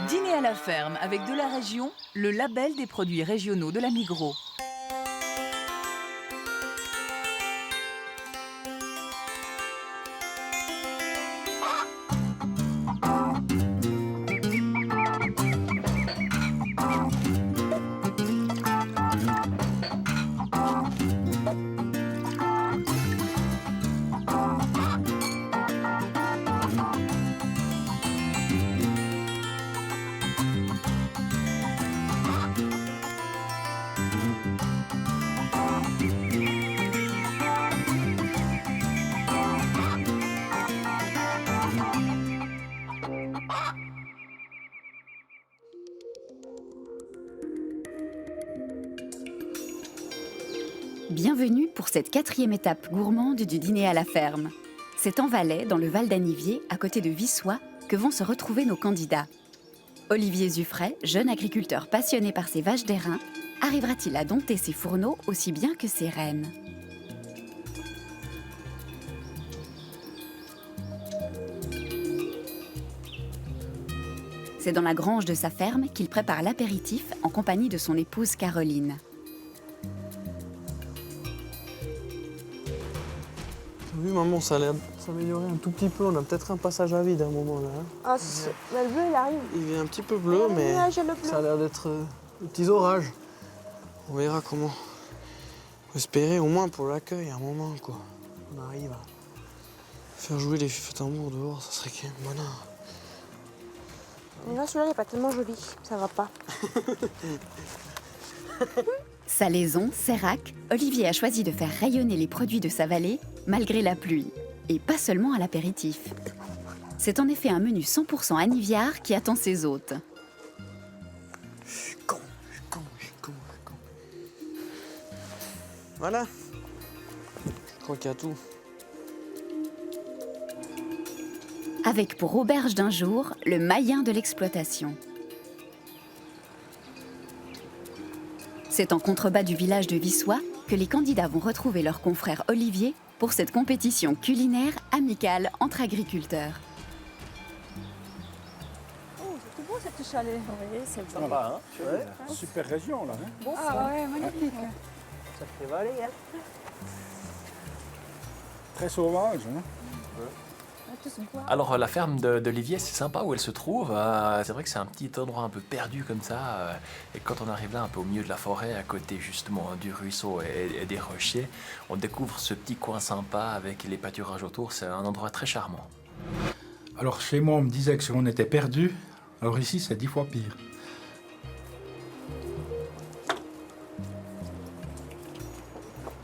Dîner à la ferme avec de la région, le label des produits régionaux de la Migros. Bienvenue pour cette 4e étape gourmande du dîner à la ferme. C'est en Valais, dans le Val d'Anivier, à côté de Vissois, que vont se retrouver nos candidats. Olivier Zuffray, jeune agriculteur passionné par ses vaches d'airain, arrivera-t-il à dompter ses fourneaux aussi bien que ses rennes? C'est dans la grange de sa ferme qu'il prépare l'apéritif en compagnie de son épouse Caroline. Oui, maman, ça a l'air de s'améliorer un tout petit peu. On a peut-être un passage à vide à un moment là. Hein. Ah, le bleu, il arrive. Il est un petit peu bleu, Le mais nuage et le bleu. ça a l'air d'être des petits orages. On verra comment. Faut espérer au moins pour l'accueil à un moment, quoi. On arrive à faire jouer les fifs tambours dehors, ça serait quand même bonheur. Mais là, celui-là, il n'est pas tellement joli. Ça va pas. Salaison, Sérac, Olivier a choisi de faire rayonner les produits de sa vallée malgré la pluie, et pas seulement à l'apéritif. C'est en effet un menu 100% aniviard qui attend ses hôtes. Je suis con. Voilà. Je crois qu'il y a tout. Avec pour auberge d'un jour le mayen de l'exploitation. C'est en contrebas du village de Vissois que les candidats vont retrouver leur confrère Olivier pour cette compétition culinaire amicale entre agriculteurs. Oh, c'est tout beau cette chalet. Oui, c'est beau. Sympa, hein? Ouais. Super région, là. Hein? Bon, Ah ouais, magnifique. ça fait valer, hein. Très sauvage. Hein? Alors la ferme d'Olivier, c'est sympa où elle se trouve. C'est vrai que c'est un petit endroit un peu perdu comme ça. Et quand on arrive là, un peu au milieu de la forêt, à côté justement du ruisseau et des rochers, on découvre ce petit coin sympa avec les pâturages autour. C'est un endroit très charmant. Alors chez moi, on me disait que si on était perdu, alors ici, c'est 10 fois pire.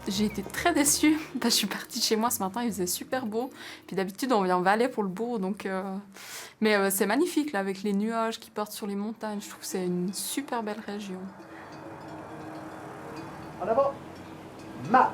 J'ai été très déçue. Je suis partie de chez moi ce matin, il faisait super beau. Puis d'habitude, on vient en Valais pour le beau. Mais c'est magnifique là, avec les nuages qui portent sur les montagnes. Je trouve que c'est une super belle région. En avant. Mat.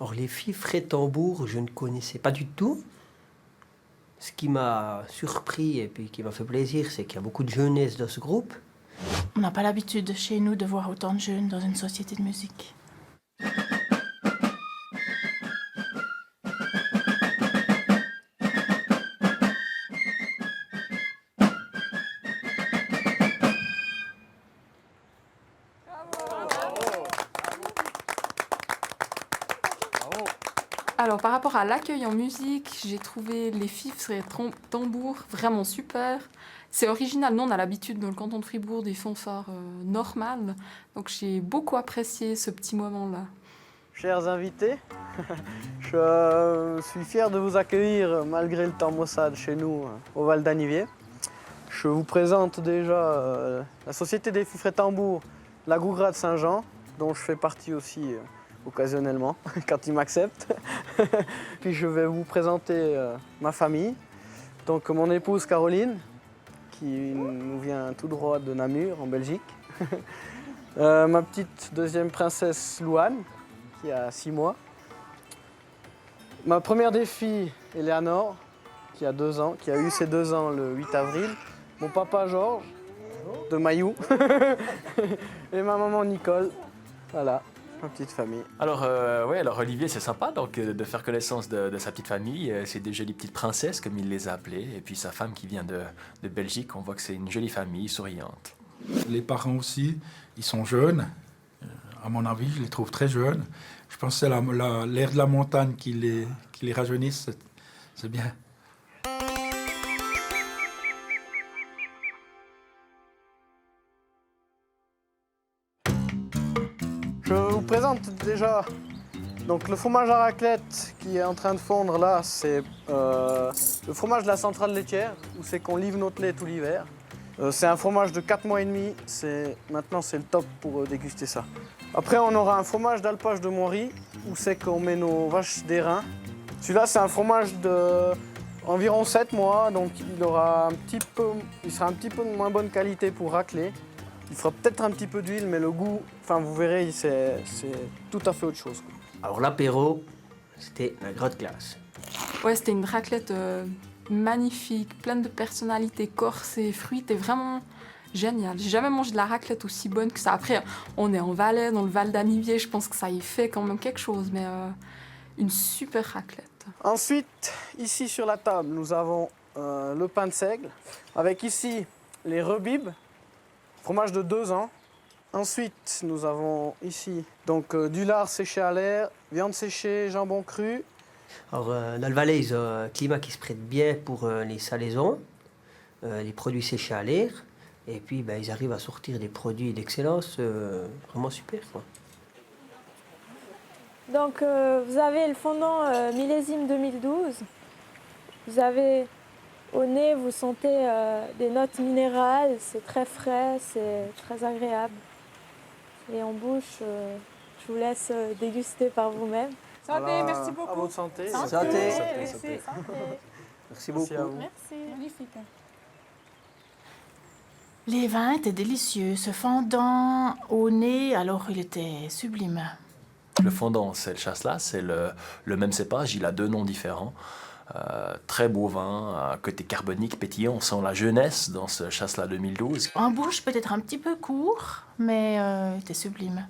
Alors les fifres et tambours, je ne connaissais pas du tout. Ce qui m'a surpris et puis qui m'a fait plaisir, c'est qu'il y a beaucoup de jeunesse dans ce groupe. On n'a pas l'habitude chez nous de voir autant de jeunes dans une société de musique. Alors par rapport à l'accueil en musique, j'ai trouvé les fifs et tambours vraiment super. C'est original, nous on a l'habitude dans le canton de Fribourg des fanfares normales. Donc j'ai beaucoup apprécié ce petit moment-là. Chers invités, je suis fier de vous accueillir malgré le temps maussade chez nous au Val d'Anivier. Je vous présente déjà la Société des fifres et tambours, la Gougra de Saint-Jean, dont je fais partie aussi occasionnellement, quand il m'accepte. Puis je vais vous présenter ma famille. Donc mon épouse Caroline, qui nous vient tout droit de Namur, en Belgique. Ma petite deuxième princesse Louane, qui a 6 mois. Ma première des filles, Eleanor, qui a 2 ans, qui a eu ses 2 ans le 8 avril. Mon papa Georges, de Mailloux. Et ma maman Nicole. Voilà, ma petite famille. Alors, alors Olivier, c'est sympa donc, de faire connaissance de sa petite famille. C'est des jolies petites princesses, comme il les a appelées. Et puis sa femme qui vient de Belgique, on voit que c'est une jolie famille, souriante. Les parents aussi, ils sont jeunes. À mon avis, je les trouve très jeunes. Je pense que c'est l'air de la montagne qui les rajeunissent. C'est bien. Je vous présente déjà donc, le fromage à raclette qui est en train de fondre là. C'est le fromage de la centrale laitière où c'est qu'on livre notre lait tout l'hiver. C'est un fromage de 4 mois et demi. Maintenant, c'est le top pour déguster ça. Après, on aura un fromage d'alpage de Montry où c'est qu'on met nos vaches d'airain. Celui-là, c'est un fromage d'environ 7 mois, donc il sera un petit peu de moins bonne qualité pour racler. Il fera peut-être un petit peu d'huile, mais le goût, enfin vous verrez, c'est tout à fait autre chose. Alors l'apéro, c'était la grosse classe. Ouais, c'était une raclette magnifique, pleine de personnalité, corsée, fruitée, vraiment génial. J'ai jamais mangé de la raclette aussi bonne que ça. Après, on est en Valais, dans le Val d'Anivier, je pense que ça y fait quand même quelque chose, mais une super raclette. Ensuite, ici sur la table, nous avons le pain de seigle, avec ici les rebibes, fromage de 2 ans. Ensuite, nous avons ici donc, du lard séché à l'air, viande séchée, jambon cru. Alors dans le Valais, ils ont un climat qui se prête bien pour les salaisons, les produits séchés à l'air. Et puis ils arrivent à sortir des produits d'excellence vraiment super, quoi. Donc vous avez le fondant millésime 2012. Vous avez au nez, vous sentez des notes minérales, c'est très frais, c'est très agréable. Et en bouche, je vous laisse déguster par vous-même. Santé, Voilà, merci beaucoup. À votre santé. Santé. Santé. Merci beaucoup. Merci à vous. Merci, magnifique. Les vins étaient délicieux, ce fondant au nez, alors il était sublime. Le fondant, c'est le chasselas, c'est le même cépage, il a 2 noms différents. Très beau vin, côté carbonique, pétillant, on sent la jeunesse dans ce chasselas 2012. En bouche, peut-être un petit peu court, mais il était sublime.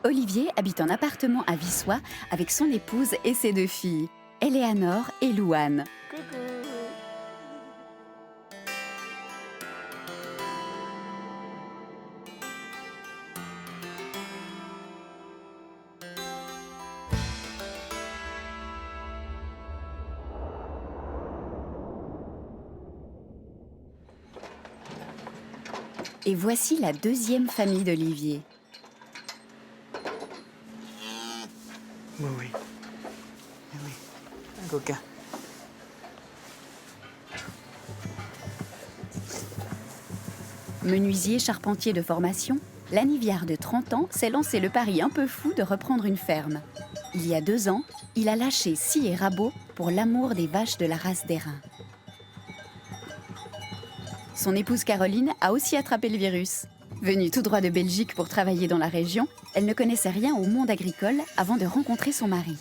Olivier habite en appartement à Vissois avec son épouse et ses 2 filles, Eleanor et Louane. Et voici la 2e famille d'Olivier. Oui, oui. Oui. Un coquin. Menuisier charpentier de formation, Laniviard de 30 ans s'est lancé le pari un peu fou de reprendre une ferme. Il y a 2 ans, il a lâché scie et rabot pour l'amour des vaches de la race d'airain. Son épouse Caroline a aussi attrapé le virus. Venue tout droit de Belgique pour travailler dans la région, elle ne connaissait rien au monde agricole avant de rencontrer son mari.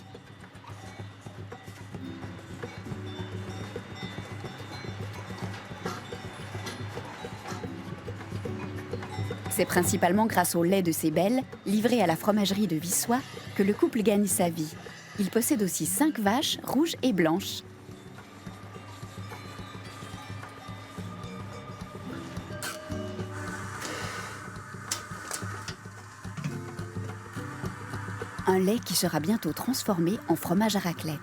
C'est principalement grâce au lait de ses belles, livré à la fromagerie de Vissois, que le couple gagne sa vie. Il possède aussi 5 vaches rouges et blanches. Un lait qui sera bientôt transformé en fromage à raclette.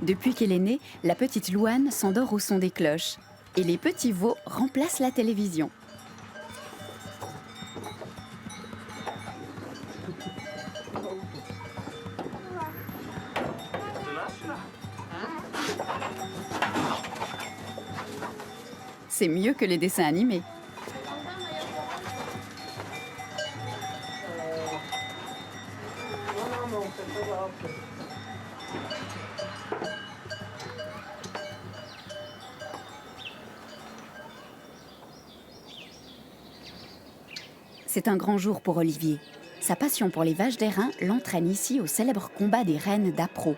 Depuis qu'elle est née, la petite Louane s'endort au son des cloches. Et les petits veaux remplacent la télévision. c'est mieux que les dessins animés. C'est un grand jour pour Olivier. Sa passion pour les vaches d'airain l'entraîne ici au célèbre combat des reines d'Apro.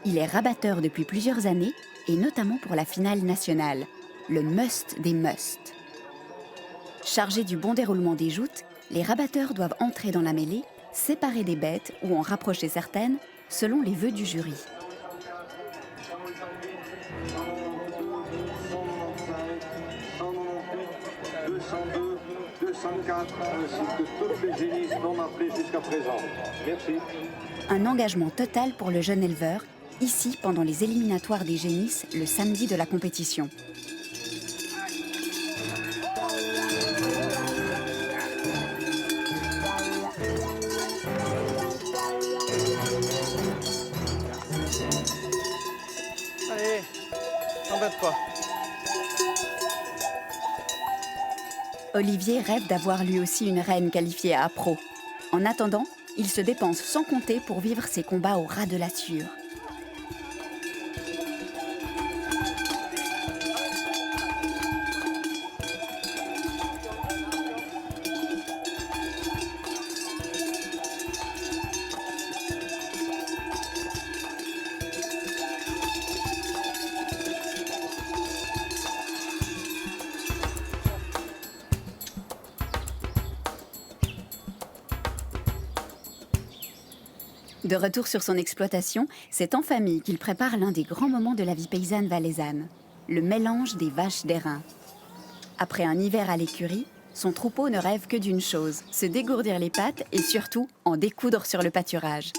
Il est rabatteur depuis plusieurs années, et notamment pour la finale nationale, le must des musts. Chargés du bon déroulement des joutes, les rabatteurs doivent entrer dans la mêlée, séparer des bêtes ou en rapprocher certaines, selon les vœux du jury. Ainsi que toutes les génisses non appelées jusqu'à présent. Merci. Un engagement total pour le jeune éleveur, ici pendant les éliminatoires des génisses le samedi de la compétition. Allez, t'embête pas. Olivier rêve d'avoir lui aussi une reine qualifiée à Apro. En attendant, il se dépense sans compter pour vivre ses combats au ras de la sueur. De retour sur son exploitation, c'est en famille qu'il prépare l'un des grands moments de la vie paysanne valaisanne, le mélange des vaches d'airain. Après un hiver à l'écurie, son troupeau ne rêve que d'une chose, se dégourdir les pattes et surtout en découdre sur le pâturage.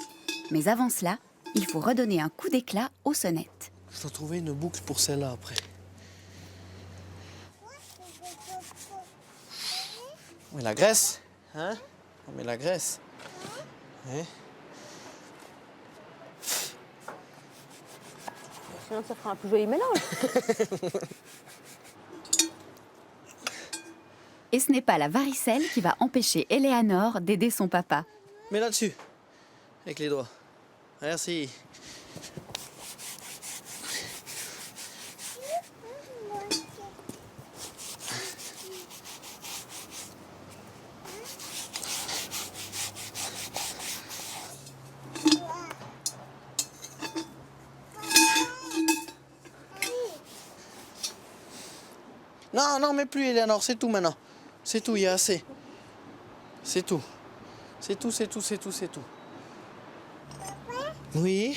Mais avant cela, il faut redonner un coup d'éclat aux sonnettes. Je dois trouver une boucle pour celle-là après. On met la graisse, hein? On met la graisse. Ouais. Sinon, ça fera un plus joli mélange. Et ce n'est pas la varicelle qui va empêcher Eleanor d'aider son papa. Mets là-dessus, avec les doigts. Merci. Non, non, mais plus, Eleanor, c'est tout maintenant. C'est tout, il y a assez. C'est tout. C'est tout, c'est tout, c'est tout, c'est tout. Oui.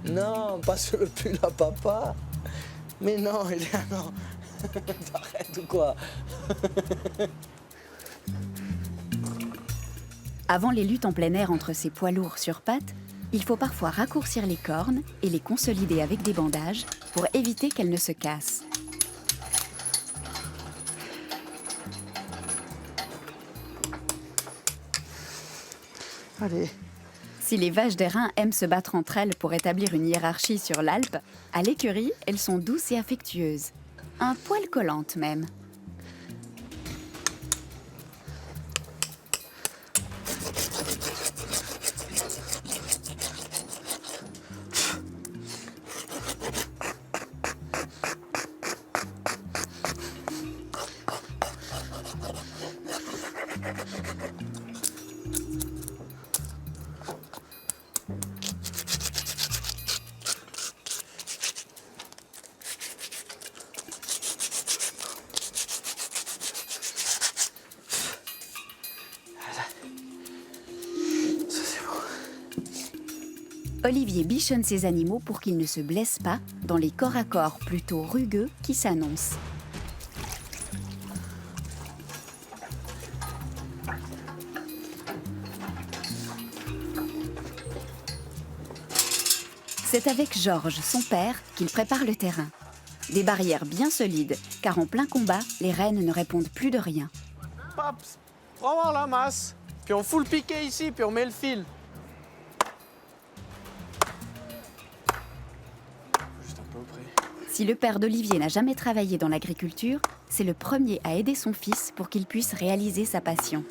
Non, pas sur le pull à papa. Mais non, Eleanor. T'arrêtes ou quoi? Avant les luttes en plein air entre ces poids lourds sur pattes, il faut parfois raccourcir les cornes et les consolider avec des bandages pour éviter qu'elles ne se cassent. Allez. Si les vaches d'airain aiment se battre entre elles pour établir une hiérarchie sur l'Alpe, à l'écurie, elles sont douces et affectueuses. Un poil collantes même. Olivier bichonne ses animaux pour qu'ils ne se blessent pas dans les corps à corps plutôt rugueux qui s'annoncent. C'est avec Georges, son père, qu'il prépare le terrain. Des barrières bien solides, car en plein combat, les rennes ne répondent plus de rien. Paps, prends voir la masse. Puis on fout le piquet ici, puis on met le fil. Si le père d'Olivier n'a jamais travaillé dans l'agriculture, c'est le premier à aider son fils pour qu'il puisse réaliser sa passion.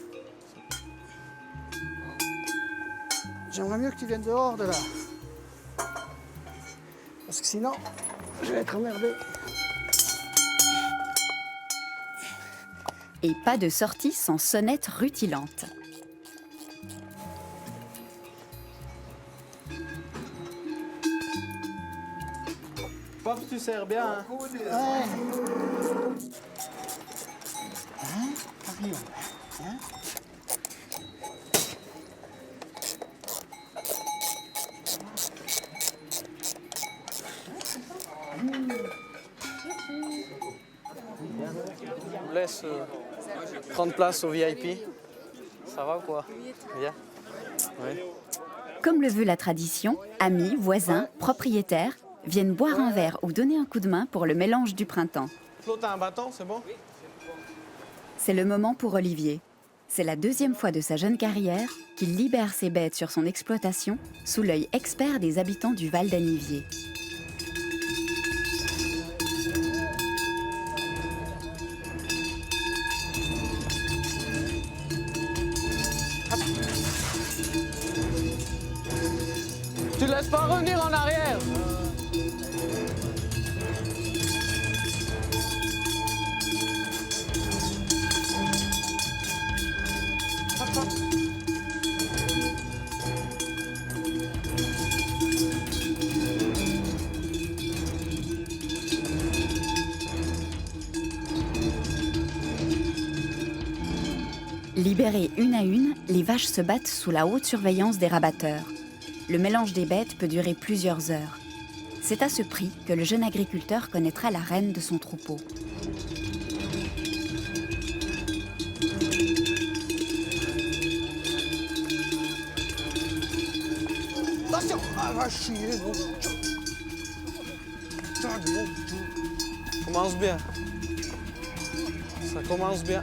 J'aimerais mieux que tu viennes dehors de là. Parce que sinon, je vais être emmerdé. Et pas de sortie sans sonnette rutilante. Pop, tu sers bien. Hein? Ouais. Hein? Arrive. Hein? On laisse prendre place au VIP. Ça va ou quoi? Bien. Oui. Comme le veut la tradition, amis, voisins, propriétaires viennent boire un verre ou donner un coup de main pour le mélange du printemps. Flo, t'as un bâton, c'est bon? C'est le moment pour Olivier. C'est la deuxième fois de sa jeune carrière qu'il libère ses bêtes sur son exploitation sous l'œil expert des habitants du Val d'Anivier. Tu laisses pas revenir en arrière. Libérées une à une, les vaches se battent sous la haute surveillance des rabatteurs. Le mélange des bêtes peut durer plusieurs heures. C'est à ce prix que le jeune agriculteur connaîtra la reine de son troupeau. Attention! Ah, va chier, bon. Commence bien. Ça commence bien.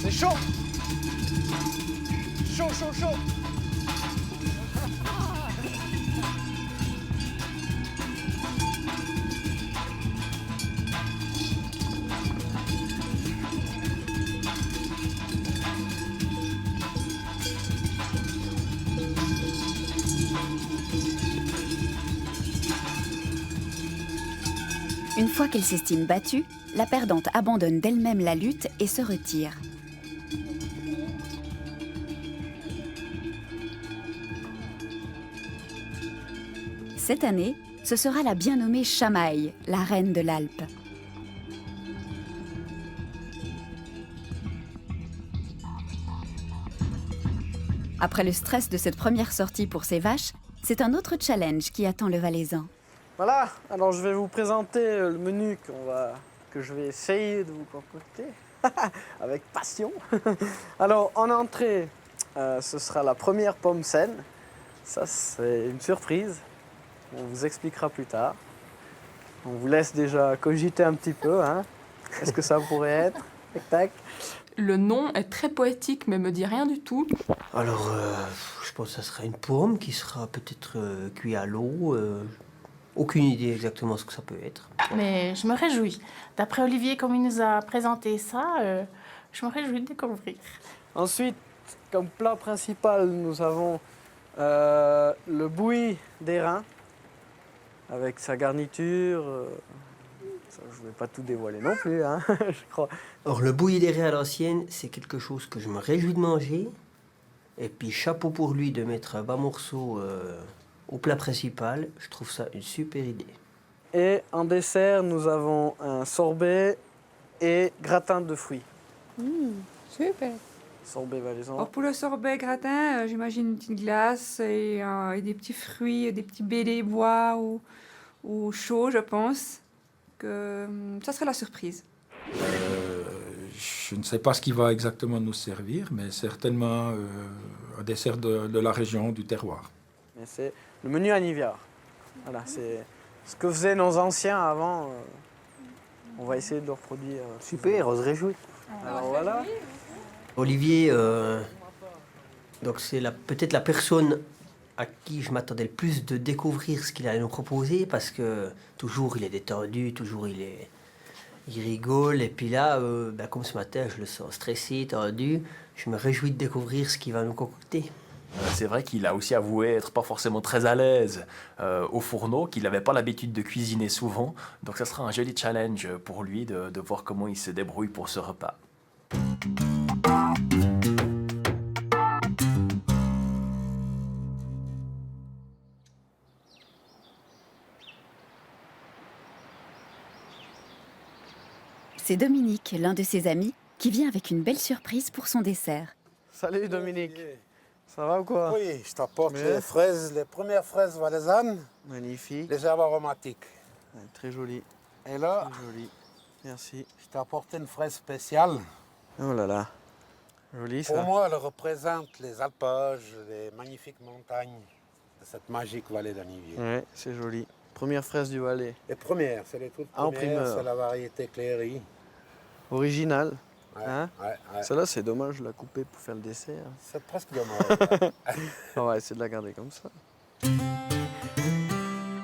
C'est chaud! Chaud, chaud, chaud! Une fois qu'elle s'estime battue, la perdante abandonne d'elle-même la lutte et se retire. Cette année, ce sera la bien nommée Chamaille, la reine de l'Alpe. Après le stress de cette première sortie pour ses vaches, c'est un autre challenge qui attend le Valaisan. Voilà, alors je vais vous présenter le menu que je vais essayer de vous concocter avec passion. Alors en entrée, ce sera la première pomme saine. Ça c'est une surprise, on vous expliquera plus tard. On vous laisse déjà cogiter un petit peu, hein. Qu'est-ce que ça pourrait être? Tac, tac. Le nom est très poétique, mais me dit rien du tout. Alors, je pense que ça sera une pomme qui sera peut-être cuite à l'eau. Aucune idée exactement ce que ça peut être. Mais je me réjouis. D'après Olivier, comme il nous a présenté ça, je me réjouis de découvrir. Ensuite, comme plat principal, nous avons le bouilli d'airain avec sa garniture. Ça, je ne vais pas tout dévoiler non plus, hein, je crois. Alors, le bouilli d'airain à l'ancienne, c'est quelque chose que je me réjouis de manger. Et puis, chapeau pour lui de mettre un bas morceau au plat principal. Je trouve ça une super idée. Et en dessert, nous avons un sorbet et gratin de fruits. Super. Sorbet valaisan. Alors pour le sorbet gratin, j'imagine une petite glace et des petits fruits, des petits baies des bois ou chauds, je pense. Que ça serait la surprise. Je ne sais pas ce qui va exactement nous servir, mais certainement un dessert de la région, du terroir. C'est le menu Aniviard. Voilà, c'est Ce que faisaient nos anciens avant, on va essayer de le reproduire. Super, on se réjouit. Alors voilà. Olivier, donc c'est peut-être la personne à qui je m'attendais le plus de découvrir ce qu'il allait nous proposer, parce que toujours il est détendu, toujours il rigole, et puis là, comme ce matin, je le sens stressé, tendu, je me réjouis de découvrir ce qu'il va nous concocter. C'est vrai qu'il a aussi avoué être pas forcément très à l'aise au fourneau, qu'il n'avait pas l'habitude de cuisiner souvent. Donc ça sera un joli challenge pour lui de voir comment il se débrouille pour ce repas. C'est Dominique, l'un de ses amis, qui vient avec une belle surprise pour son dessert. Salut Dominique. Ça va ou quoi? Oui, je t'apporte les fraises, les premières fraises valaisannes. Magnifique. Les herbes aromatiques. Ouais, très joli. Et là, très joli. Merci. Je t'ai apporté une fraise spéciale. Oh là là. Joli ça. Pour moi, elle représente les alpages, les magnifiques montagnes de cette magique vallée d'Anivier. Ouais, c'est joli. Première fraise du Valais. Les premières, c'est les toutes En premières, primeur. c'est la variété Cléry. Original. Ouais, Hein? ouais. Celle-là, c'est dommage de la couper pour faire le dessert. C'est presque dommage. On va essayer de la garder comme ça.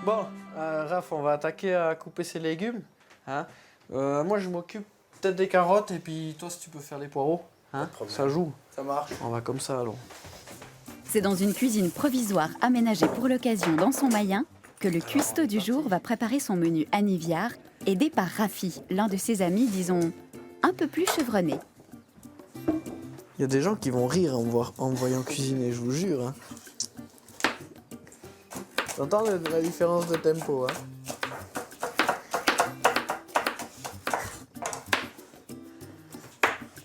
Bon, Raph, on va attaquer à couper ses légumes. Hein? Moi, je m'occupe peut-être des carottes et puis toi, si tu peux faire les poireaux. Hein? Ça joue. Ça marche. On va comme ça alors. C'est dans une cuisine provisoire aménagée pour l'occasion dans son Mayen que le cuistot du jour va préparer son menu aniviard, aidé par Rafi, l'un de ses amis, disons, un peu plus chevronné. Il y a des gens qui vont rire en me voyant cuisiner, je vous jure. Hein. T'entends la différence de tempo, hein?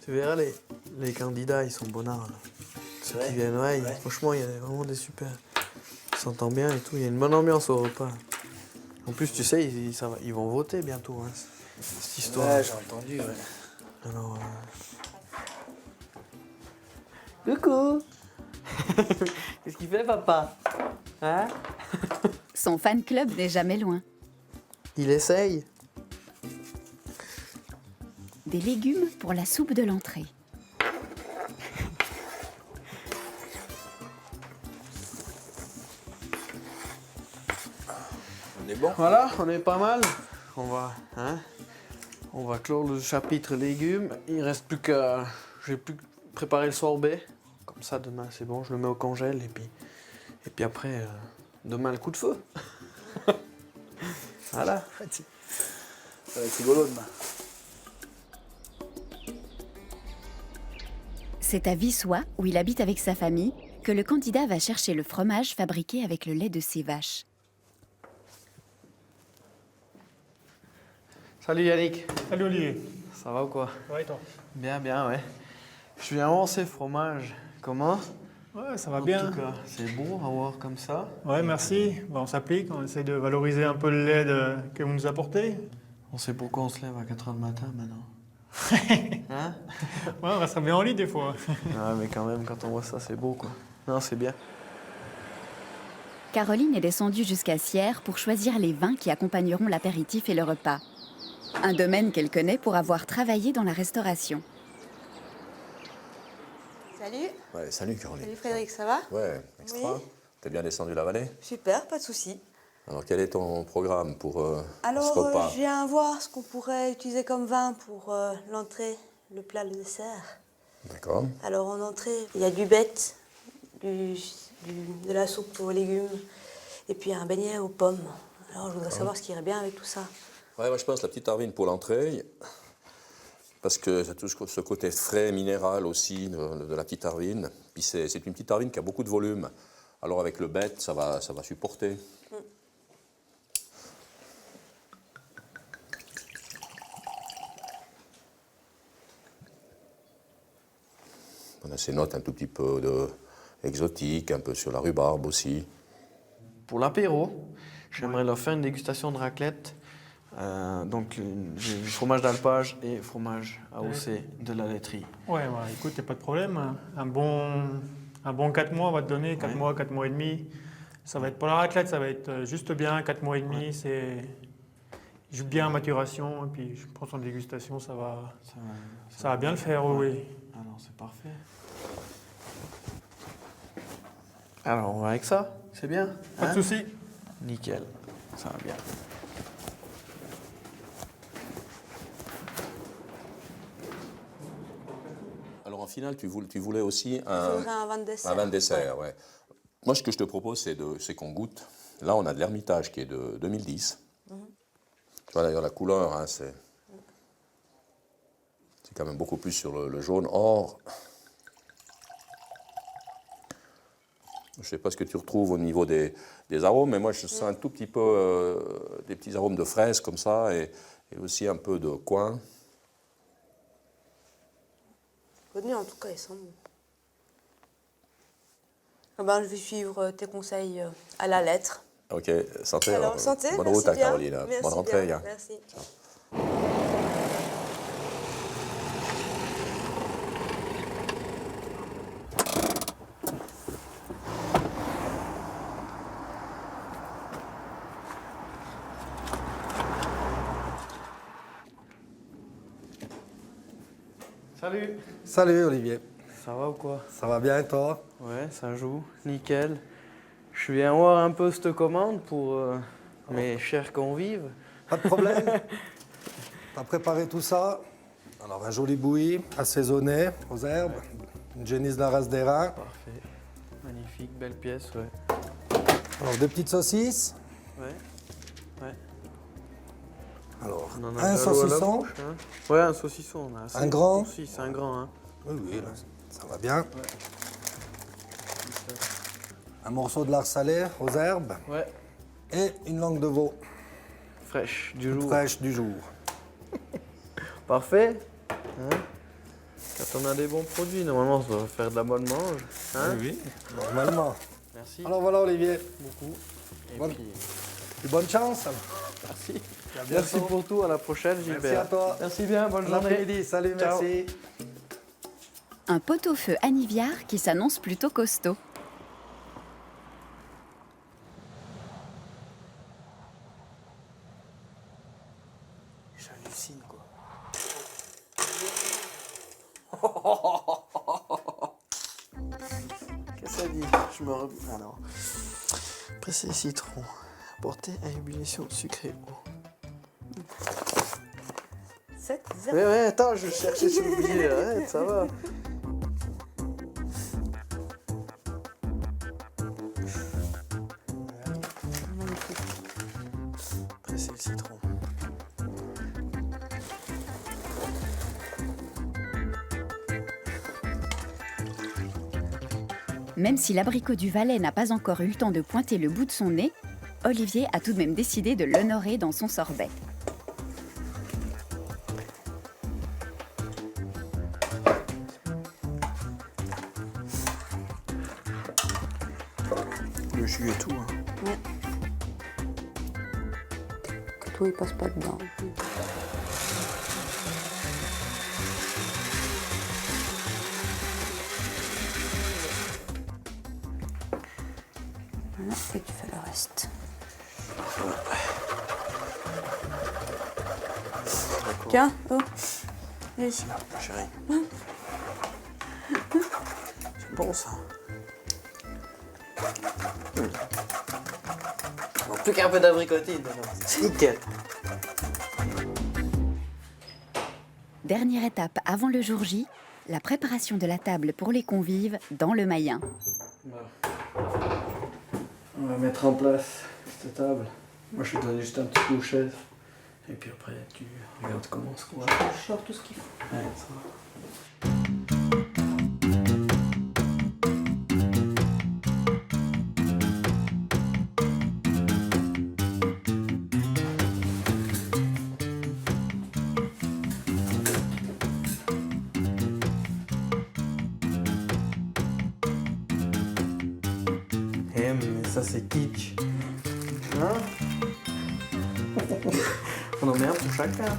Tu verras, les candidats, ils sont bonnards. Là. Ceux qui viennent, franchement, il y a vraiment des super. Ils s'entendent bien et tout, il y a une bonne ambiance au repas. En plus, tu sais, ils vont voter bientôt, hein, cette histoire. Ouais, j'ai entendu, ouais. Alors, Coucou. Qu'est-ce qu'il fait, papa? Hein? Son fan club n'est jamais loin. il essaye. Des légumes pour la soupe de l'entrée. On est bon. Voilà, on est pas mal. On va clore le chapitre légumes. Il reste plus qu'à... J'ai plus que préparer le sorbet. Comme ça, demain, c'est bon, je le mets au congèle. Et puis après, demain, le coup de feu. Voilà. Ça va être rigolo demain. C'est à Vissois, où il habite avec sa famille, que le candidat va chercher le fromage fabriqué avec le lait de ses vaches. Salut Yannick. Salut Olivier. Ça va ou quoi? Ouais, et toi? Bien, bien, ouais. Je viens avancer fromage. Comment? Ouais, ça va bien. En tout cas, c'est beau à voir comme ça. Ouais, merci. Bon, on s'applique, on essaie de valoriser un peu le lait que vous nous apportez. On sait pourquoi on se lève à 4h du matin maintenant. Hein? Ouais, on reste bien en lit des fois. Ouais, mais quand même, quand on voit ça, c'est beau, quoi. Non, c'est bien. Caroline est descendue jusqu'à Sierre pour choisir les vins qui accompagneront l'apéritif et le repas. Un domaine qu'elle connaît pour avoir travaillé dans la restauration. Salut. Ouais, salut Caroline. Salut Frédéric, ça va? Ouais, extra. Oui. T'es bien descendu la vallée? Super, pas de souci. Alors quel est ton programme pour ce Alors, repas? je viens voir ce qu'on pourrait utiliser comme vin pour l'entrée, le plat, le dessert. D'accord. Alors, en entrée, il y a du bête, de la soupe aux légumes, et puis un beignet aux pommes. Alors, je voudrais savoir ce qui irait bien avec tout ça. Ouais, moi je pense la petite tarvine pour l'entrée, parce que c'est tout ce côté frais, minéral aussi de la petite tarvine. Puis c'est une petite tarvine qui a beaucoup de volume. Alors avec le bête, ça va supporter. On a ces notes un tout petit peu exotiques, un peu sur la rhubarbe aussi. Pour l'apéro, j'aimerais leur faire une dégustation de raclette. Donc j'ai du fromage d'alpage et fromage AOC de la laiterie. Ouais, écoute, y a pas de problème. Un bon 4 mois, on va te donner 4 mois, 4 mois et demi. Ça va être pour la raclette, ça va être juste bien, 4 mois et demi, c'est... Il joue bien en maturation, et puis je prends son dégustation, ça va bien le faire, oui. Ah non, c'est parfait. Alors, on va avec ça, c'est bien? Pas de souci. Nickel, ça va bien. Alors en finale, tu voulais aussi un vin de dessert. Un vin de dessert, ouais. Moi, ce que je te propose, c'est qu'on goûte. Là, on a de l'Hermitage qui est de 2010. Tu vois d'ailleurs la couleur, hein, c'est quand même beaucoup plus sur le jaune. Or, je ne sais pas ce que tu retrouves au niveau des arômes, mais moi je sens un tout petit peu des petits arômes de fraises comme ça et aussi un peu de coin. Retenu, en tout cas, ils sont bons. Ah ben, je vais suivre tes conseils à la lettre. Ok, santé. Alors, santé, bonne merci route à bien. Caroline. Merci bonne rentrée. bien, Hein. merci. Ciao. Salut. Salut Olivier. Ça va ou quoi? Ça va bien et toi? Ouais, ça joue, nickel. Je viens voir un peu cette commande pour mes chers convives. Pas de problème. T'as préparé tout ça. Alors un joli bouilli, assaisonné aux herbes, une génisse de la race d'airain. Parfait. Magnifique, belle pièce, ouais. Alors des petites saucisses. Ouais. Ouais. Alors On en a un déjà l'eau à la saucisson. bouche, hein. Ouais, un saucisson. On a assez Un grand. de saucisses, un grand, hein. Oui, oui, là, ça va bien. Ouais. Un morceau de lard salé aux herbes. Ouais. Et une langue de veau. Fraîche du jour. Fraîche du jour. Parfait. Hein? Quand on a des bons produits, normalement, ça va faire de la bonne mange. Hein? Oui, normalement. Merci. Alors voilà Olivier. Beaucoup. Et Bonne, puis, et bonne chance. merci. À bientôt. Merci pour tout. À la prochaine, Gilbert. Merci à toi. Merci bien. Bonne Bon journée. après-midi. Salut, Ciao. merci. Un pot-au-feu aniviard qui s'annonce plutôt costaud. J'hallucine, quoi. Qu'est-ce que ça dit? Je me re... Alors, presser citron, apporter à ébullition sucré eau. 7, Ouais, attends, je cherchais sur le billet, arrête, ça va. Presser le citron. Même si l'abricot du Valais n'a pas encore eu le temps de pointer le bout de son nez, Olivier a tout de même décidé de l'honorer dans son sorbet. Le jus et tout. Hein. Ouais. Que tout, il passe pas dedans. Voilà, et tu fais le reste. Tiens, oh. Allez. Chérie. C'est bon ça. Bon, plus qu'un peu d'abricotine, c'est nickel. Dernière étape avant le jour J, la préparation de la table pour les convives dans le Mayen. On va mettre en place cette table. Moi je te donne juste un petit coup aux chaises. Et puis après tu regardes comment ce qu'on va. Je sors tout ce qu'il faut. Ouais, ça va. Mais ça c'est kitsch. Hein? On en met un pour chacun.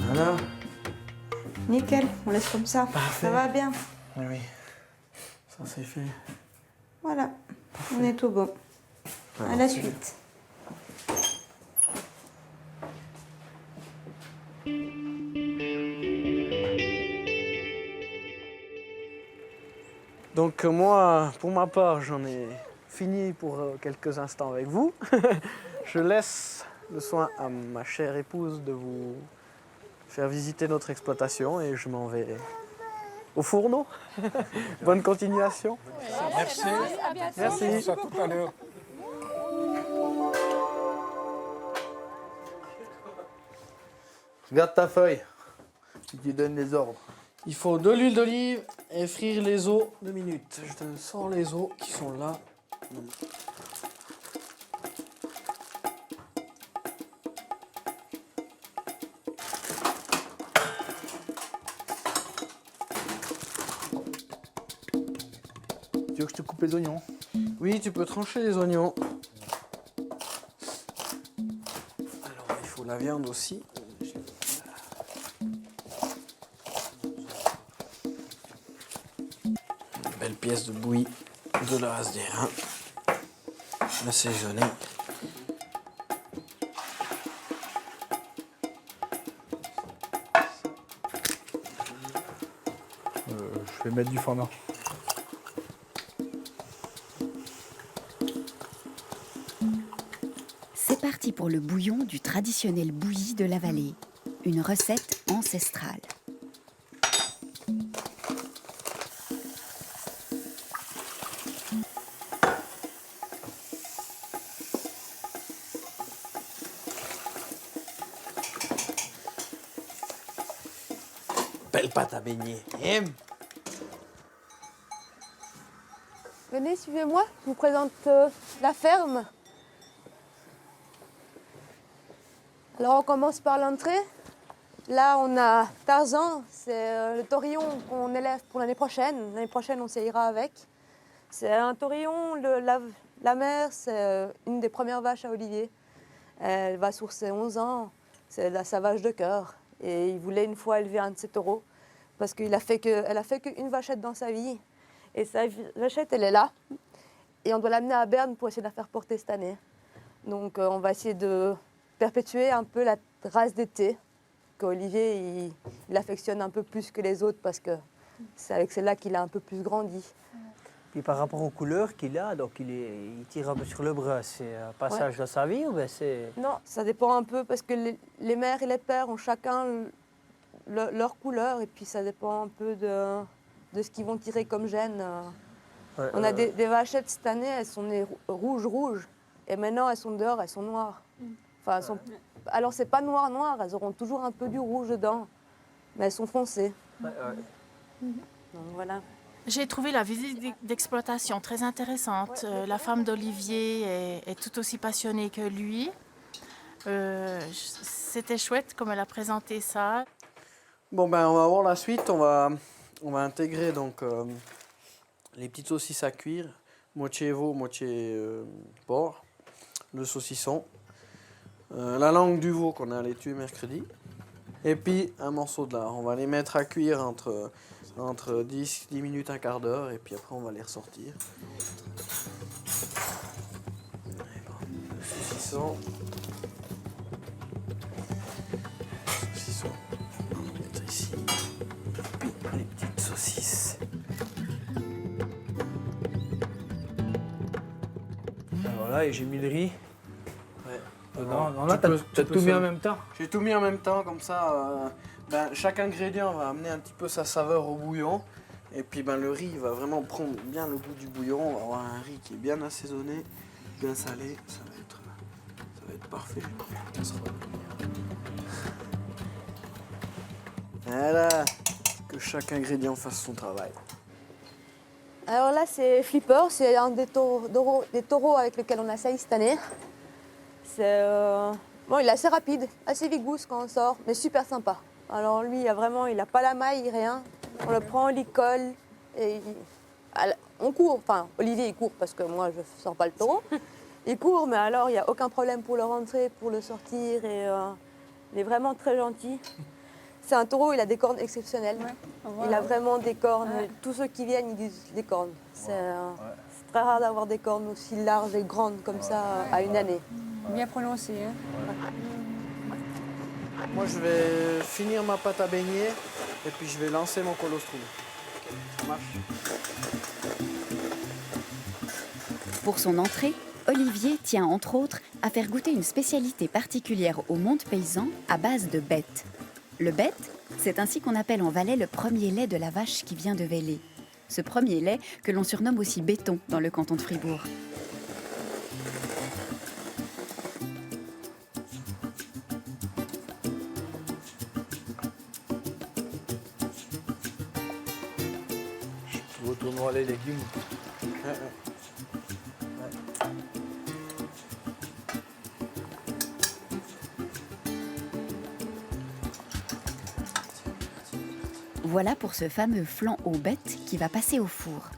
Voilà. Nickel, on laisse comme ça. Parfait. Ça va bien. Oui. Ça c'est fait. Voilà, on est tout bon. À la suite. Donc moi, pour ma part, j'en ai fini pour quelques instants avec vous. Je laisse le soin à ma chère épouse de vous faire visiter notre exploitation et je m'en vais au fourneau. Bonne continuation. Merci. Merci. À tout à l'heure. Regarde ta feuille. Tu te donnes les ordres. Il faut de l'huile d'olive et frire les os 2 minutes. Je te sors les os qui sont là. Tu veux que je te coupe les oignons? Oui, tu peux trancher les oignons. Alors, il faut la viande aussi. Une belle pièce de bouillie de la race des reins. Assaisonnée. Je vais mettre du fondant. C'est parti pour le bouillon du traditionnel bouilli de la vallée, une recette ancestrale. Belle pâte à beignet. Venez, suivez-moi, je vous présente la ferme. Alors on commence par l'entrée. Là on a Tarzan, c'est le taurillon qu'on élève pour l'année prochaine. L'année prochaine on s'ira avec. C'est un taurillon, la mère c'est une des premières vaches à Olivier. Elle va sur ses 11 ans, c'est sa vache de cœur. Et il voulait une fois élever un de ses taureaux parce qu'elle a fait qu'une vachette dans sa vie. Et sa vachette, elle est là. Et on doit l'amener à Berne pour essayer de la faire porter cette année. Donc on va essayer de perpétuer un peu la race d'été, qu'Olivier il affectionne un peu plus que les autres parce que c'est avec celle-là qu'il a un peu plus grandi. Puis par rapport aux couleurs qu'il a, donc il tire un peu sur le bras, c'est un passage dans sa vie ou bien c'est... Non, ça dépend un peu parce que les mères et les pères ont chacun leur couleur et puis ça dépend un peu de ce qu'ils vont tirer comme gène. On a des vachettes cette année, elles sont nées rouges et maintenant elles sont dehors, elles sont noires. Enfin, alors c'est pas noir, elles auront toujours un peu du rouge dedans, mais elles sont foncées. Donc voilà. J'ai trouvé la visite d'exploitation très intéressante. La femme d'Olivier est tout aussi passionnée que lui. C'était chouette comme elle a présenté ça. Bon ben on va voir la suite, on va intégrer donc les petites saucisses à cuire, moitié veau, moitié porc, le saucisson, la langue du veau qu'on a allé tuer mercredi, et puis un morceau de lard. On va les mettre à cuire entre 10 minutes, un quart d'heure, et puis après on va les ressortir. Le saucisson. On va mettre ici. Puis les petites saucisses. Voilà, et j'ai mis le riz. Ouais. Non, là, t'as tout mis en même temps. J'ai tout mis en même temps, comme ça, chaque ingrédient va amener un petit peu sa saveur au bouillon. Et puis le riz il va vraiment prendre bien le goût du bouillon. On va avoir un riz qui est bien assaisonné, bien salé. Ça va être parfait. On se remet. Voilà, que chaque ingrédient fasse son travail. Alors là, c'est Flipper, c'est un des taureaux avec lesquels on a sailli cette année. Bon, il est assez rapide, assez vigousse quand on sort, mais super sympa. Alors lui, il n'a pas la maille, rien. On le prend, on l'y colle, et on court. Enfin, Olivier, il court parce que moi, je ne sors pas le taureau. Il court, mais alors, il n'y a aucun problème pour le rentrer, pour le sortir, et il est vraiment très gentil. C'est un taureau, il a des cornes exceptionnelles. Voilà. Il a vraiment des cornes. Ouais. Tous ceux qui viennent, ils disent des cornes. C'est très rare d'avoir des cornes aussi larges et grandes comme ça à une année. Bien prononcé. Hein. Moi, je vais finir ma pâte à beignet et puis je vais lancer mon colostrum. Ça marche. Pour son entrée, Olivier tient entre autres à faire goûter une spécialité particulière au monde paysan à base de bête. Le bête, c'est ainsi qu'on appelle en Valais le premier lait de la vache qui vient de Vélé. Ce premier lait que l'on surnomme aussi béton dans le canton de Fribourg. Tu retourneras les légumes. Voilà pour ce fameux flan aux bêtes qui va passer au four.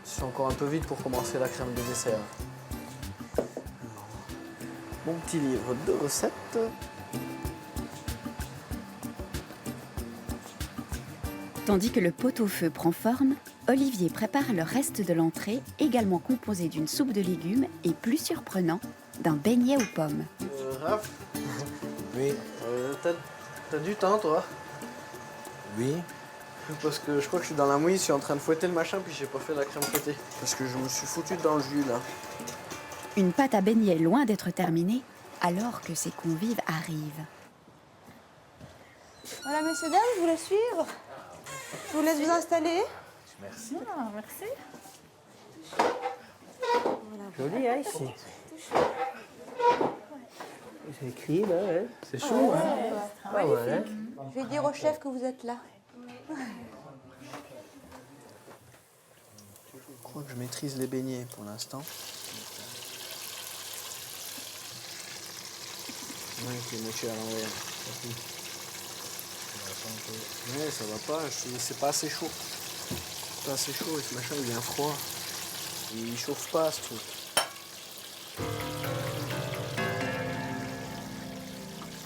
C'est encore un peu vite pour commencer la crème de dessert. Alors, mon petit livre de recettes. Tandis que le pot-au-feu prend forme, Olivier prépare le reste de l'entrée, également composé d'une soupe de légumes et, plus surprenant, d'un beignet aux pommes. Raph, Oui. t'as du temps, toi? Oui. Parce que je crois que je suis dans la mouise, je suis en train de fouetter le machin, puis j'ai pas fait la crème fouettée. Parce que je me suis foutu dans le jus, là. Une pâte à beignets loin d'être terminée, alors que ses convives arrivent. Voilà, messieurs, dames, je vous laisse suivre. Je vous laisse vous installer. Merci. Ah, merci. Joli, hein, ici. C'est écrit, là, hein. C'est chaud, hein? Pas mal, hein. Je vais dire au chef que vous êtes là. Je crois que je maîtrise les beignets pour l'instant. Ouais, je l'ai moché à l'envers. Ouais, ça va pas, c'est pas assez chaud. C'est pas assez chaud et ce machin il vient froid. Il chauffe pas ce truc.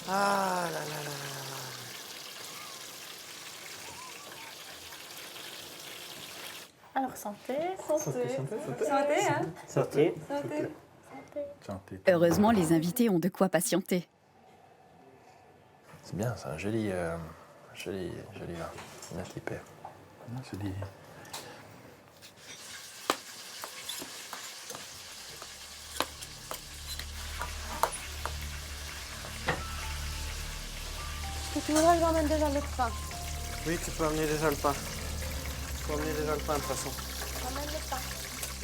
Ah là là là là là. Alors, santé, santé. Santé, hein? Sortez. Santé. Heureusement, les invités ont de quoi patienter. C'est bien, c'est un joli vin. Bien typé. Joli. Est-ce que tu voudrais que j'emmène déjà le pain? Oui, tu peux amener déjà le pain. Tu peux amener déjà le pain de toute façon. J'emmène le pain.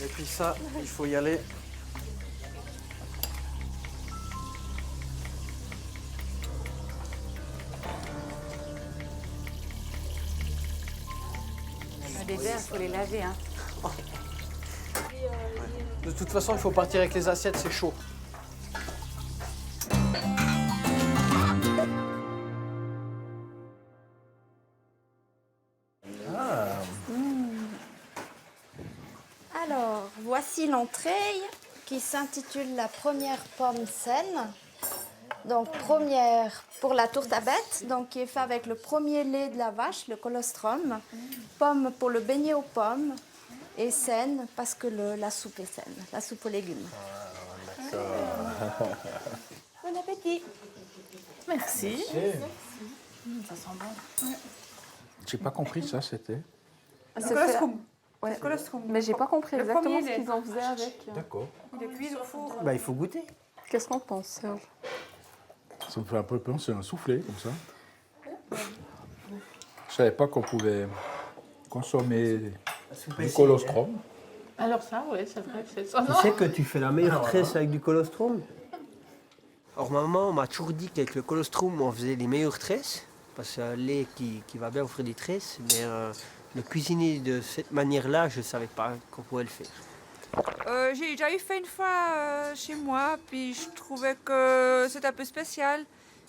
Et puis ça, il faut y aller. Les verres, il faut les laver. Hein. De toute façon, il faut partir avec les assiettes, c'est chaud. Alors, voici l'entrée qui s'intitule la première pomme saine. Donc, première pour la tourte à bête, donc qui est fait avec le premier lait de la vache, le colostrum. Pomme pour le beignet aux pommes. Et saine parce que la soupe est saine, la soupe aux légumes. Bon appétit. Merci. Ça sent bon. J'ai pas compris ça, c'était. Le colostrum. Ouais. Le colostrum. Mais j'ai pas compris Le exactement premier ce lait. qu'ils en faisaient avec. D'accord. Il est cuit au four. Bah, il faut goûter. Qu'est-ce qu'on pense, Serge? Ça me fait un peu penser à un soufflé, comme ça. Je savais pas qu'on pouvait consommer du colostrum. Alors ça, oui, c'est vrai que c'est ça. Tu sais que tu fais la meilleure tresse avec du colostrum? Alors maman m'a toujours dit qu'avec le colostrum on faisait les meilleures tresses, parce que c'est un lait qui va bien offrir des tresses, mais le cuisiner de cette manière-là, je ne savais pas qu'on pouvait le faire. J'ai déjà eu fait une fois chez moi, puis je trouvais que c'était un peu spécial.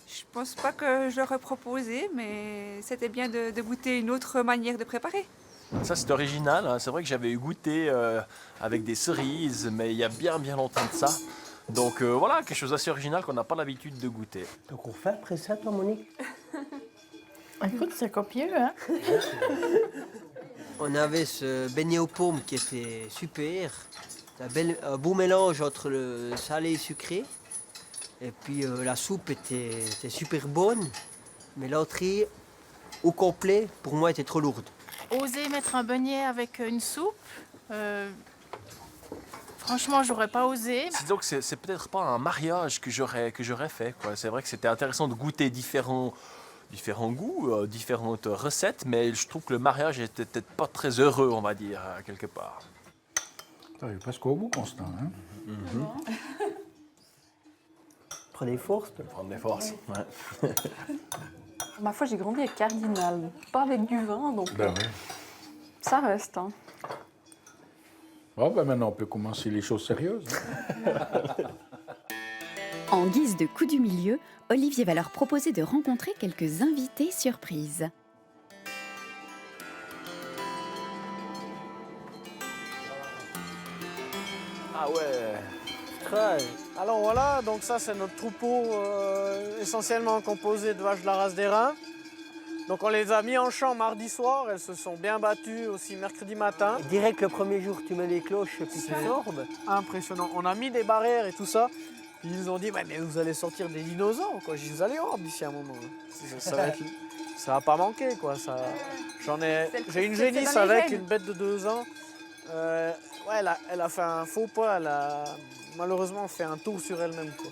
Je pense pas que je l'aurais proposé, mais c'était bien de goûter une autre manière de préparer. Ça, c'est original. Hein. C'est vrai que j'avais eu goûté avec des cerises, mais il y a bien longtemps de ça. Donc voilà, quelque chose d'assez original qu'on n'a pas l'habitude de goûter. Donc on fait après ça, toi, Monique? Écoute, c'est copieux, hein? On avait ce beignet aux pommes qui était super. Un beau mélange entre le salé et le sucré. Et puis la soupe était super bonne. Mais l'entrée, au complet, pour moi, était trop lourde. Oser mettre un beignet avec une soupe, franchement, j'aurais pas osé. Donc c'est peut-être pas un mariage que j'aurais fait, quoi. C'est vrai que c'était intéressant de goûter différents goûts, différentes recettes, mais je trouve que le mariage était peut-être pas très heureux, on va dire, quelque part. T'arrives presque au bout, Constant. Hein? Prenez des forces. Prendre des forces, ouais. Ma foi, j'ai grandi avec Cardinal, pas avec du vin, donc Ben oui. ça reste. Hein. Bon, ben maintenant, on peut commencer les choses sérieuses. En guise de coup du milieu, Olivier va leur proposer de rencontrer quelques invités surprises. Ah ouais. Alors voilà, donc ça c'est notre troupeau essentiellement composé de vaches de la race des Reins. Donc on les a mis en champ mardi soir, elles se sont bien battues aussi mercredi matin. Direct le premier jour, tu mets les cloches et puis tu sorbes. Impressionnant. On a mis des barrières et tout ça. Puis ils nous ont dit, mais vous allez sortir des dinosaures, quoi. J'ai dit, vous allez voir d'ici à un moment. Ça va pas manquer, quoi. J'ai une génisse avec une bête de 2 ans. Ouais, elle a fait un faux pas, elle a malheureusement fait un tour sur elle-même, quoi.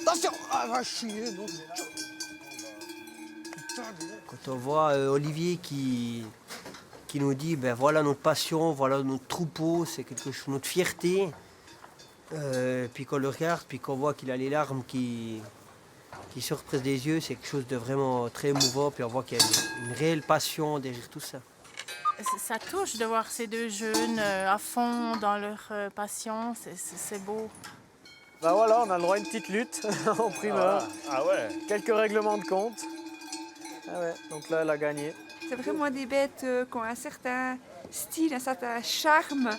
Attention, ah, va chier, non. Quand on voit Olivier qui nous dit, ben voilà notre passion, voilà notre troupeau, c'est quelque chose, notre fierté. Puis qu'on le regarde, puis qu'on voit qu'il a les larmes qui sortent presque des yeux, c'est quelque chose de vraiment très émouvant. Puis on voit qu'il y a une réelle passion derrière tout ça. Ça touche de voir ces deux jeunes à fond dans leur passion, c'est beau. Bah voilà, on a le droit à une petite lutte en primeur. Ah ouais. Quelques règlements de compte. Ah ouais, donc là, elle a gagné. C'est vraiment des bêtes qui ont un certain style, un certain charme.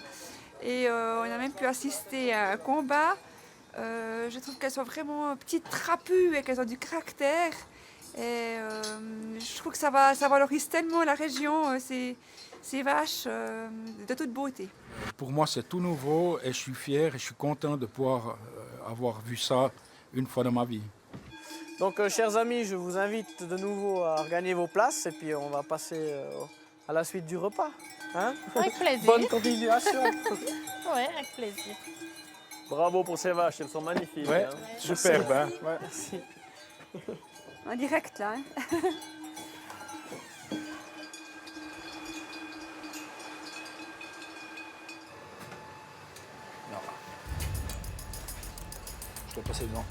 Et on a même pu assister à un combat. Je trouve qu'elles sont vraiment petites trapues et qu'elles ont du caractère. Et je trouve que ça valorise tellement la région, ces vaches de toute beauté. Pour moi, c'est tout nouveau et je suis fier et je suis content de pouvoir avoir vu ça une fois dans ma vie. Donc, chers amis, je vous invite de nouveau à regagner vos places et puis on va passer à la suite du repas. Hein? Avec plaisir. Bonne continuation. Oui, avec plaisir. Bravo pour ces vaches, elles sont magnifiques. Ouais, hein. superbe. Hein? Ouais, merci. En direct, là. Hein. Je dois passer devant.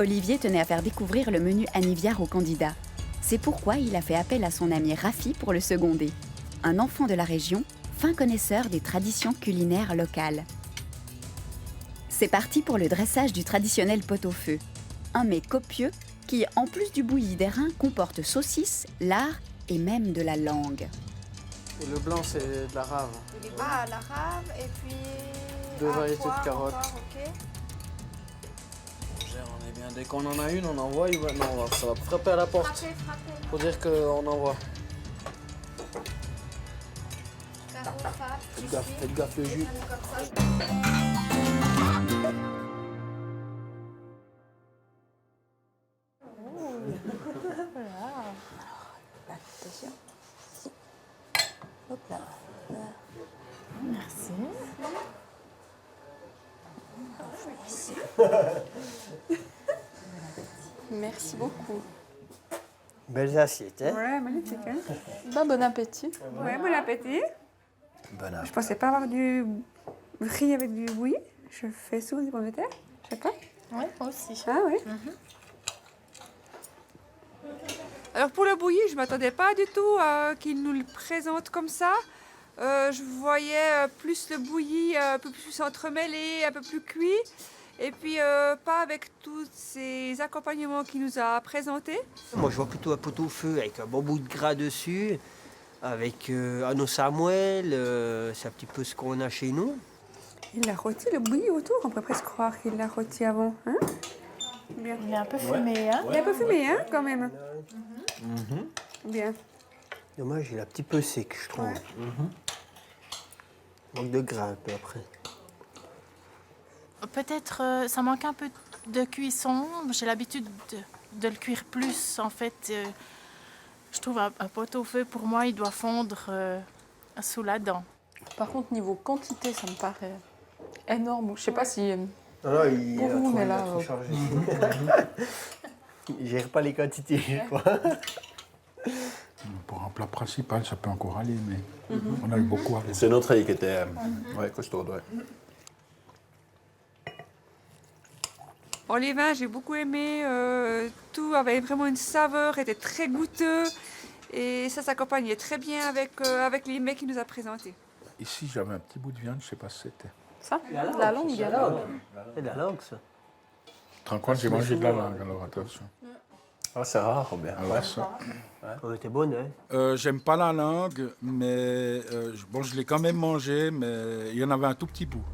Olivier tenait à faire découvrir le menu anivière aux candidats. C'est pourquoi il a fait appel à son ami Rafi pour le seconder. Un enfant de la région, fin connaisseur des traditions culinaires locales. C'est parti pour le dressage du traditionnel pot-au-feu. Un mets copieux qui, en plus du bouilli d'airain, comporte saucisses, lard et même de la langue. Et le blanc, c'est de la rave. Ah, la rave et puis... 2 variétés de carottes. Encore, ok. On est bien. Dès qu'on en a une, on envoie. Non, ça va frapper à la porte. Frappez. Faut dire qu'on envoie. Faites gaffe le jus. Attention. Hop là. Merci. Merci beaucoup. Belles assiettes, hein? Ouais, magnifique. Hein? Bon appétit. Ouais, bon appétit. Bon appétit. Je pensais pas avoir du riz avec du bouilli. Je fais souvent des pommes de terre. Je sais pas. Oui, moi aussi. Ah oui. Alors pour le bouilli, je ne m'attendais pas du tout à qu'il nous le présente comme ça. Je voyais plus le bouilli un peu plus entremêlé, un peu plus cuit. Et puis pas avec tous ces accompagnements qu'il nous a présentés. Moi, je vois plutôt un pot-au-feu avec un bon bout de gras dessus, avec un os Samuel, c'est un petit peu ce qu'on a chez nous. Il l'a rôti le bouilli autour, on pourrait presque croire qu'il l'a rôti avant. Hein? Bien. Il est un peu fumé, hein? Il est un peu fumé, hein, quand même. Bien. Dommage, il est un petit peu sec, je trouve. Manque de gras un peu après. Peut-être ça manque un peu de cuisson. J'ai l'habitude de le cuire plus, en fait. Je trouve un pot-au-feu, pour moi, il doit fondre sous la dent. Par contre, niveau quantité, ça me paraît énorme. Je sais pas si... Non, il pour vous, mais là... Il gère pas les quantités, je crois. Pour un plat principal, ça peut encore aller, mais on a eu beaucoup avec. C'est notre œil qui était costaude, ouais. Bon, les vins, j'ai beaucoup aimé. Tout avait vraiment une saveur, était très goûteux. Et ça s'accompagnait très bien avec les mets qu'il nous a présentés. Ici, j'avais un petit bout de viande, je sais pas si c'était. Ça? La langue, il y a la langue. C'est de la langue, ça. Tu te rends compte, j'ai mangé de la langue, alors attention. Ah, c'est rare, Robert. Ah ouais, ça. Elle était bonne, hein? J'aime pas la langue, mais bon, je l'ai quand même mangé, mais il y en avait un tout petit bout.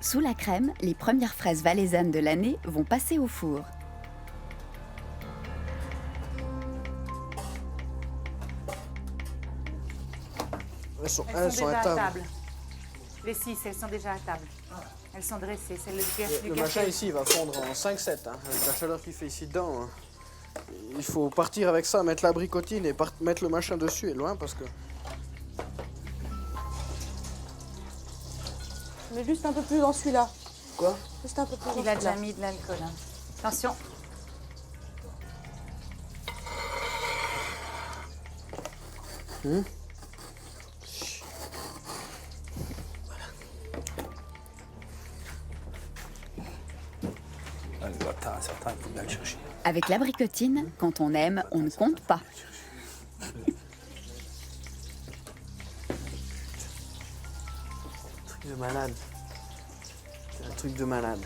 Sous la crème, les premières fraises valaisannes de l'année vont passer au four. Elles sont déjà à table. Les 6, elles sont déjà à table. Elles sont dressées. C'est Le machin ici, il va fondre en 5-7, hein, avec la chaleur qu'il fait ici dedans. Hein. Il faut partir avec ça, mettre l'abricotine et mettre le machin dessus et loin parce que... Mais juste un peu plus dans celui-là. Quoi? Juste un peu plus dans Il a celui-là. déjà mis de l'alcool. Hein. Attention. Avec l'abricotine, quand on aime, on ne compte pas. Truc de malade. C'est un truc de malade.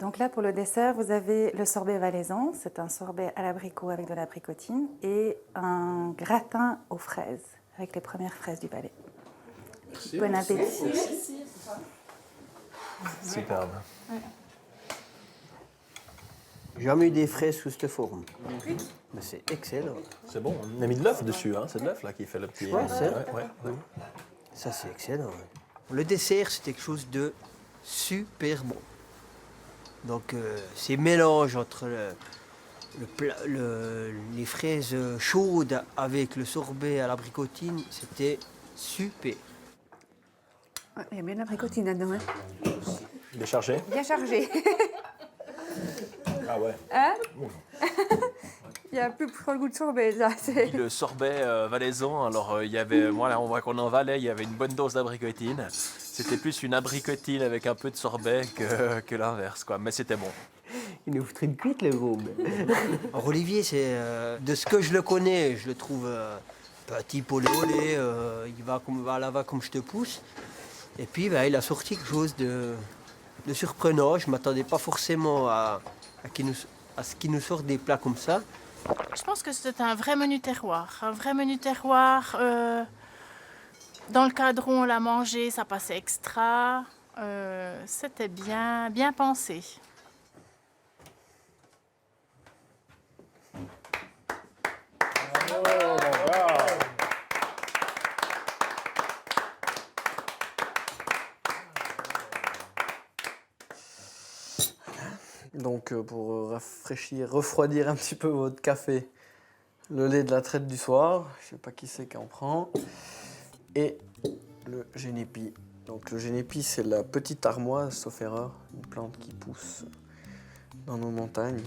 Donc là, pour le dessert, vous avez le sorbet valaisan. C'est un sorbet à l'abricot avec de l'abricotine et un gratin aux fraises avec les premières fraises du Valais. Bon appétit. Superbe. J'ai jamais eu des fraises sous cette forme. Mais c'est excellent. C'est bon, on a mis de l'œuf dessus, hein. C'est de l'œuf là qui fait le petit... Ouais, c'est oui. Ça, c'est excellent. Ouais. Le dessert, c'est quelque chose de super bon. Donc, ces mélanges entre les fraises chaudes avec le sorbet à l'abricotine, c'était super. Il y a bien de l'abricotine là-dedans. Hein. Il est chargé? Bien chargé. Ah ouais. Hein? Il y a plus trop le goût de sorbet, là. Le sorbet valaisan, alors il y avait, voilà, on voit qu'on en Valais, il y avait une bonne dose d'abricotine. C'était plus une abricotine avec un peu de sorbet que l'inverse, quoi. Mais c'était bon. Il nous foutrait une cuite, le gros. Alors, Olivier, c'est de ce que je le connais, je le trouve petit, olé, il va comme je te pousse. Et puis, il a sorti quelque chose de surprenant. Je ne m'attendais pas forcément à ce qu'il nous sorte des plats comme ça. Je pense que c'est un vrai menu terroir. Un vrai menu terroir. Dans le cadre où on l'a mangé, ça passait extra. C'était bien pensé. Donc pour refroidir un petit peu votre café, le lait de la traite du soir, je sais pas qui c'est qui en prend, et le génépi. Donc le génépi, c'est la petite armoise, sauf erreur, une plante qui pousse dans nos montagnes.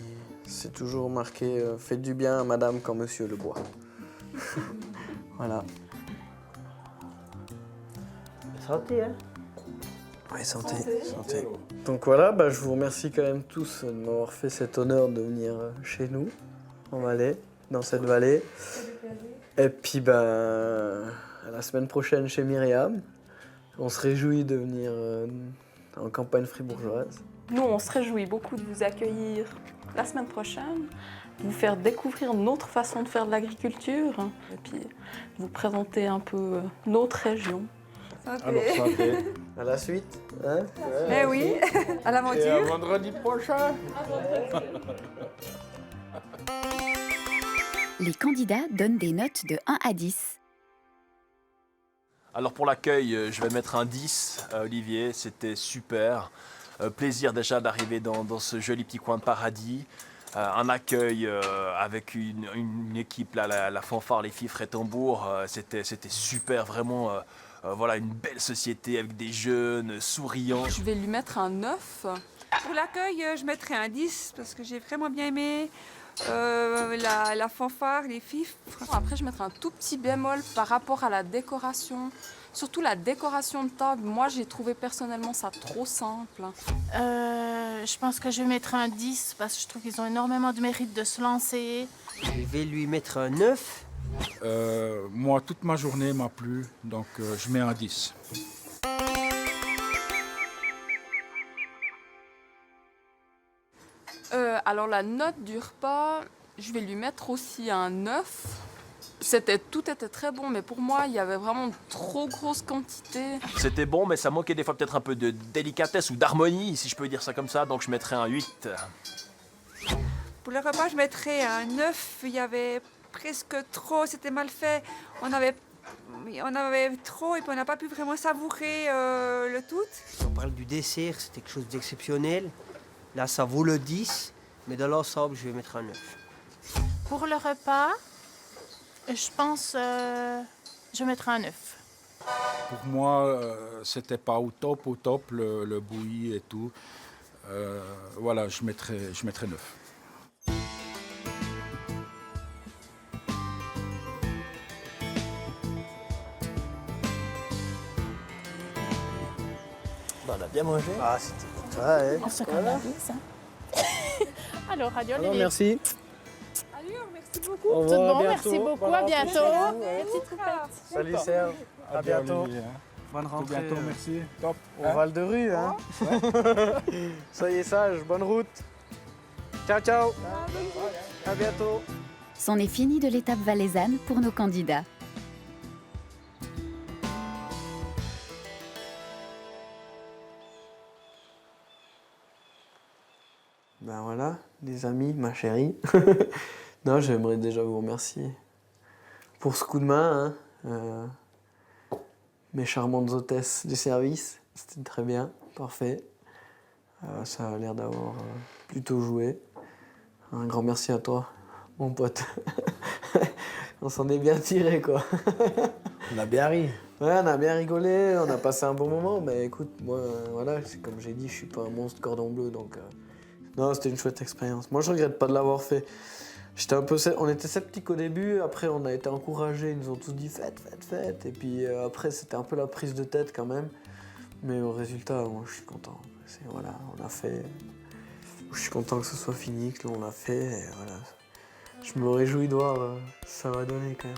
C'est toujours marqué « Faites du bien à madame quand monsieur le boit ». Voilà. Santé, hein? Oui, santé. Santé. Donc voilà, je vous remercie quand même tous de m'avoir fait cet honneur de venir chez nous, en Valais, dans cette vallée. Et puis, à la semaine prochaine chez Myriam. On se réjouit de venir en campagne fribourgeoise. Nous, on se réjouit beaucoup de vous accueillir la semaine prochaine, vous faire découvrir notre façon de faire de l'agriculture et puis vous présenter un peu notre région. Santé. Alors, santé. À la suite. Hein? Mais oui, à l'aventure. Et à vendredi prochain. Les candidats donnent des notes de 1 à 10. Alors pour l'accueil, je vais mettre un 10 à Olivier, c'était super. Plaisir déjà d'arriver dans ce joli petit coin de paradis. Un accueil avec une équipe, là, la fanfare, les fifres et tambours, c'était super, vraiment. Voilà, une belle société avec des jeunes souriants. Je vais lui mettre un 9. Pour l'accueil, je mettrai un 10 parce que j'ai vraiment bien aimé la fanfare, les fifres. Après, je mettrai un tout petit bémol par rapport à la décoration. Surtout la décoration de table. Moi, j'ai trouvé personnellement ça trop simple. Je pense que je vais mettre un 10 parce que je trouve qu'ils ont énormément de mérite de se lancer. Je vais lui mettre un 9. Moi, toute ma journée m'a plu, donc je mets un 10. Alors la note du repas, je vais lui mettre aussi un 9. Tout était très bon, mais pour moi, il y avait vraiment de trop grosse quantité. C'était bon, mais ça manquait des fois peut-être un peu de délicatesse ou d'harmonie, si je peux dire ça comme ça, donc je mettrais un 8. Pour le repas, je mettrais un 9. Il y avait presque trop, c'était mal fait. On avait trop et puis on n'a pas pu vraiment savourer le tout. Si on parle du dessert, c'était quelque chose d'exceptionnel. Là, ça vaut le 10, mais dans l'ensemble, je vais mettre un 9. Pour le repas, je pense je mettrai un 9. Pour moi, c'était pas au top, le bouilli et tout. Voilà, je mettrais 9. On a bien mangé. Ah, c'était ça, hein. On se connaît, ça. Alors, adieu, Alors, Olivier. merci. Alors, merci beaucoup. Au Tout revoir, de bon, à merci bientôt. beaucoup, Bonne à rentrée bientôt. chez vous, hein. Petite trompette. Salut Serge, à bientôt. Olivier, hein. Bonne Tout rentrée. bientôt, merci. Top. Au Val de Rue, hein. Soyez sages, bonne route. Ciao, ciao. À bientôt. C'en est fini de l'étape valaisanne pour nos candidats. Ben voilà, les amis, ma chérie. Non, j'aimerais déjà vous remercier pour ce coup de main. Hein. Mes charmantes hôtesses du service, c'était très bien, parfait. Ça a l'air d'avoir plutôt joué. Un grand merci à toi, mon pote. On s'en est bien tiré, quoi. On a bien ri. Ouais, on a bien rigolé, on a passé un bon moment, mais écoute, moi, voilà, c'est comme j'ai dit, je suis pas un monstre cordon bleu, donc... Non, c'était une chouette expérience. Moi, je regrette pas de l'avoir fait. On était sceptiques au début, après on a été encouragés, ils nous ont tous dit faites. Et puis après, c'était un peu la prise de tête quand même. Mais au résultat, moi, je suis content. Voilà, on a fait... Je suis content que ce soit fini, que l'on l'a fait, et voilà. Je me réjouis de voir ça va donner quand même.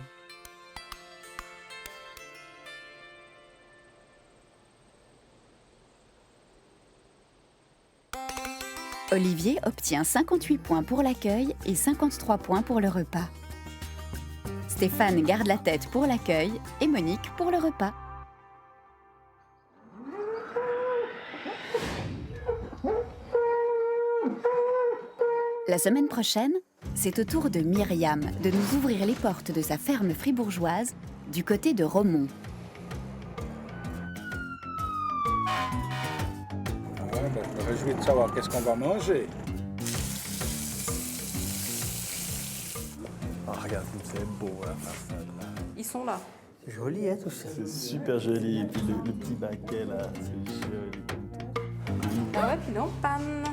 Olivier obtient 58 points pour l'accueil et 53 points pour le repas. Stéphane garde la tête pour l'accueil et Monique pour le repas. La semaine prochaine, c'est au tour de Myriam de nous ouvrir les portes de sa ferme fribourgeoise du côté de Romont. Je me réjouis de savoir qu'est-ce qu'on va manger. Ah, regarde comme c'est beau la façade là. Ils sont là. C'est joli, hein, tout ça. C'est super joli. Et puis le petit baquet là, c'est joli. Ah ouais, puis il est en panne.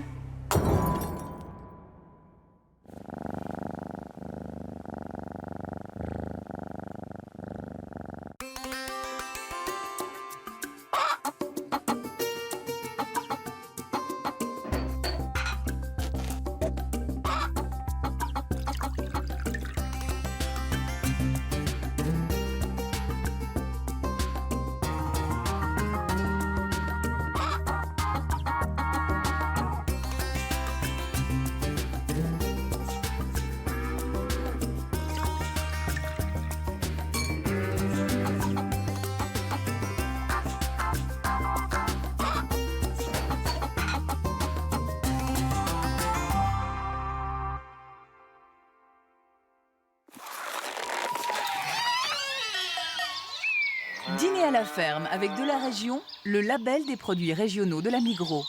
Dîner à la ferme avec de la région, le label des produits régionaux de la Migros.